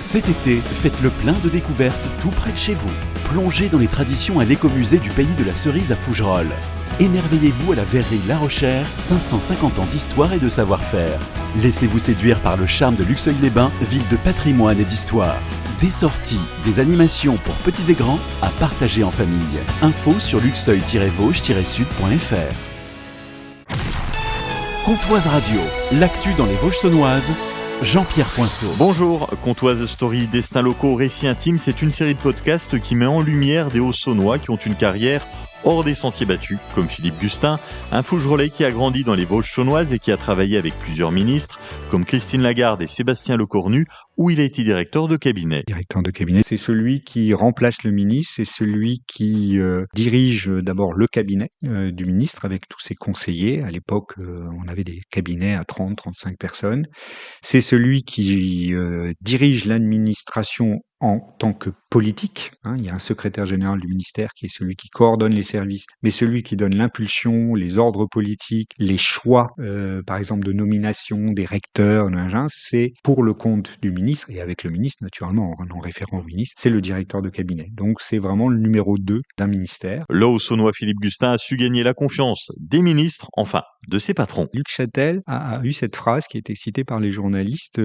Cet été, faites le plein de découvertes tout près de chez vous. Plongez dans les traditions à l'écomusée du pays de la cerise à Fougerolles. Émerveillez-vous à la verrerie La Rochère, 550 ans d'histoire et de savoir-faire. Laissez-vous séduire par le charme de Luxeuil-les-Bains, ville de patrimoine et d'histoire. Des sorties, des animations pour petits et grands à partager en famille. Info sur luxeuil-vosges-sud.fr. Comtoise Radio, l'actu dans les Vosges saunoises. Jean-Pierre Poinceau. Bonjour, Comtoise Story, Destins locaux, récits intimes, c'est une série de podcasts qui met en lumière des Hauts-Saunois qui ont une carrière hors des sentiers battus, comme Philippe Gustin, un Fougerolais qui a grandi dans les Vosges saunoises et qui a travaillé avec plusieurs ministres, comme Christine Lagarde et Sébastien Lecornu, où il a été directeur de cabinet. Directeur de cabinet, c'est celui qui remplace le ministre, c'est celui qui dirige d'abord le cabinet du ministre avec tous ses conseillers. À l'époque, on avait des cabinets à 30-35 personnes. C'est celui qui dirige l'administration en tant que politique. Il y a un secrétaire général du ministère qui est celui qui coordonne les services, mais celui qui donne l'impulsion, les ordres politiques, les choix, par exemple de nomination des recteurs, c'est pour le compte du ministre, et avec le ministre, naturellement, en référant au ministre, c'est le directeur de cabinet. Donc c'est vraiment le numéro 2 d'un ministère. Le Haut-Saunois Philippe Gustin a su gagner la confiance des ministres, enfin, de ses patrons. Luc Châtel a eu cette phrase qui a été citée par les journalistes,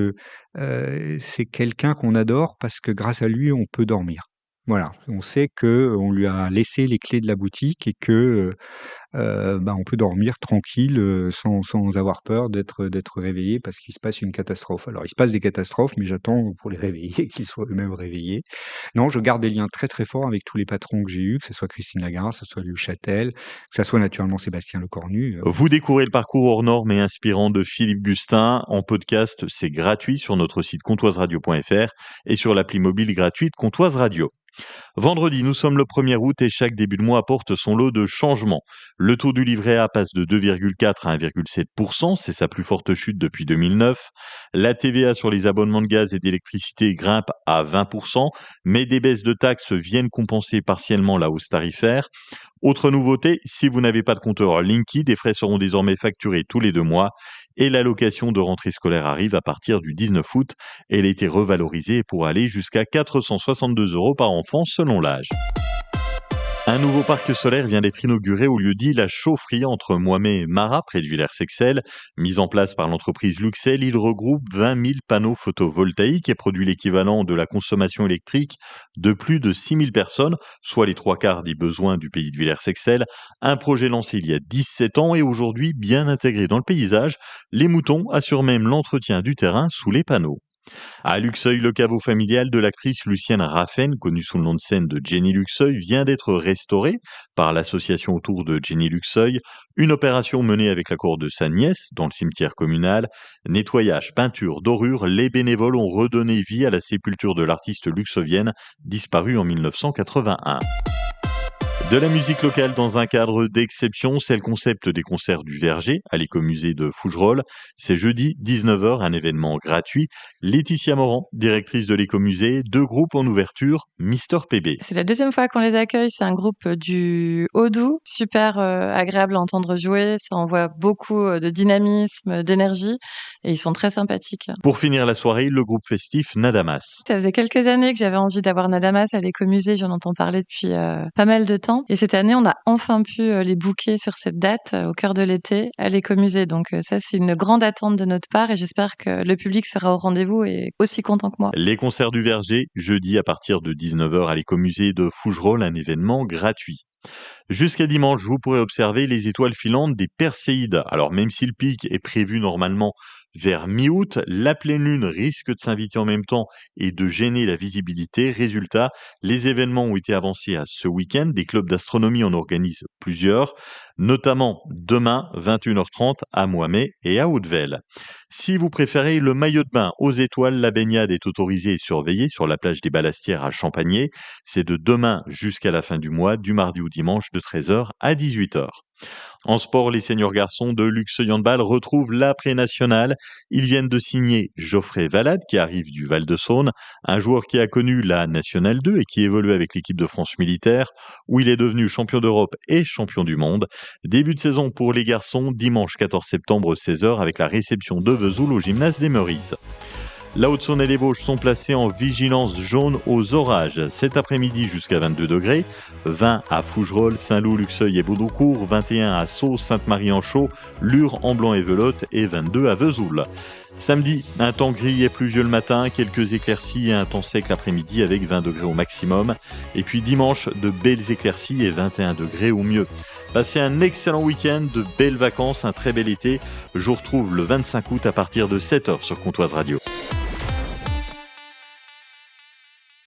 c'est quelqu'un qu'on adore parce que grâce à lui, on peut dormir. Voilà, on sait qu'on lui a laissé les clés de la boutique et que on peut dormir tranquille sans avoir peur d'être réveillé parce qu'il se passe une catastrophe. Alors il se passe des catastrophes, mais j'attends pour les réveiller, qu'ils soient eux-mêmes réveillés. Non, je garde des liens très très forts avec tous les patrons que j'ai eus, que ce soit Christine Lagarde, que ce soit Luc Châtel, que ce soit naturellement Sébastien Lecornu. Vous découvrez le parcours hors norme et inspirant de Philippe Gustin en podcast, c'est gratuit sur notre site comtoiseradio.fr et sur l'appli mobile gratuite Comtoise Radio. Vendredi, nous sommes le 1er août et chaque début de mois apporte son lot de changements. Le taux du livret A passe de 2,4 à 1,7%, c'est sa plus forte chute depuis 2009. La TVA sur les abonnements de gaz et d'électricité grimpe à 20%, mais des baisses de taxes viennent compenser partiellement la hausse tarifaire. Autre nouveauté, si vous n'avez pas de compteur Linky, des frais seront désormais facturés tous les 2 mois et l'allocation de rentrée scolaire arrive à partir du 19 août. Elle a été revalorisée pour aller jusqu'à 462 € par enfant selon l'âge. Un nouveau parc solaire vient d'être inauguré au lieu-dit La Chaufferie entre Moimet et Marat, près de Villers-Sexcel. Mis en place par l'entreprise Luxel, il regroupe 20 000 panneaux photovoltaïques et produit l'équivalent de la consommation électrique de plus de 6 000 personnes, soit les 3/4 des besoins du pays de Villers-Sexcel. Un projet lancé il y a 17 ans et aujourd'hui bien intégré dans le paysage. Les moutons assurent même l'entretien du terrain sous les panneaux. À Luxeuil, le caveau familial de l'actrice Lucienne Raffen, connue sous le nom de scène de Jenny Luxeuil, vient d'être restauré par l'association autour de Jenny Luxeuil. Une opération menée avec l'accord de sa nièce dans le cimetière communal. Nettoyage, peinture, dorure, les bénévoles ont redonné vie à la sépulture de l'artiste luxeuvienne, disparue en 1981. De la musique locale dans un cadre d'exception, c'est le concept des concerts du Verger à l'écomusée de Fougerolles. C'est jeudi 19h, un événement gratuit. Laetitia Morand, directrice de l'écomusée, 2 groupes en ouverture, Mister PB. C'est la 2e fois qu'on les accueille, c'est un groupe du Haut-Doubs, super agréable à entendre jouer, ça envoie beaucoup de dynamisme, d'énergie et ils sont très sympathiques. Pour finir la soirée, le groupe festif Nadamas. Ça faisait quelques années que j'avais envie d'avoir Nadamas à l'écomusée, j'en entends parler depuis pas mal de temps. Et cette année, on a enfin pu les booker sur cette date, au cœur de l'été, à l'écomusée. Donc ça, c'est une grande attente de notre part et j'espère que le public sera au rendez-vous et aussi content que moi. Les concerts du Verger, jeudi à partir de 19h à l'écomusée de Fougerolles, un événement gratuit. Jusqu'à dimanche, vous pourrez observer les étoiles filantes des Perséides. Alors même si le pic est prévu normalement vers mi-août, la pleine lune risque de s'inviter en même temps et de gêner la visibilité. Résultat, les événements ont été avancés à ce week-end. Des clubs d'astronomie en organisent plusieurs, notamment demain 21h30 à Moimet et à Hautevelle. Si vous préférez le maillot de bain aux étoiles, la baignade est autorisée et surveillée sur la plage des Balastières à Champagné. C'est de demain jusqu'à la fin du mois, du mardi au dimanche de 13h à 18h. En sport, les seniors garçons de Luxeuil Handball retrouvent la pré-nationale. Ils viennent de signer Geoffrey Valade, qui arrive du Val-de-Saône, un joueur qui a connu la Nationale 2 et qui évolue avec l'équipe de France militaire, où il est devenu champion d'Europe et champion du monde. Début de saison pour les garçons, dimanche 14 septembre 16h, avec la réception de Vesoul au gymnase des Meurices. La Haute-Saône et les Vosges sont placés en vigilance jaune aux orages. Cet après-midi jusqu'à 22 degrés, 20 à Fougerolles, Saint-Loup, Luxeuil et Baudoucourt, 21 à Sceaux, Sainte-Marie-en-Chaux, Lure, Amblans et Velotte et 22 à Vesoul. Samedi, un temps gris et pluvieux le matin, quelques éclaircies et un temps sec l'après-midi avec 20 degrés au maximum. Et puis dimanche, de belles éclaircies et 21 degrés au mieux. Passez un excellent week-end, de belles vacances, un très bel été. Je vous retrouve le 25 août à partir de 7h sur Comtoise Radio.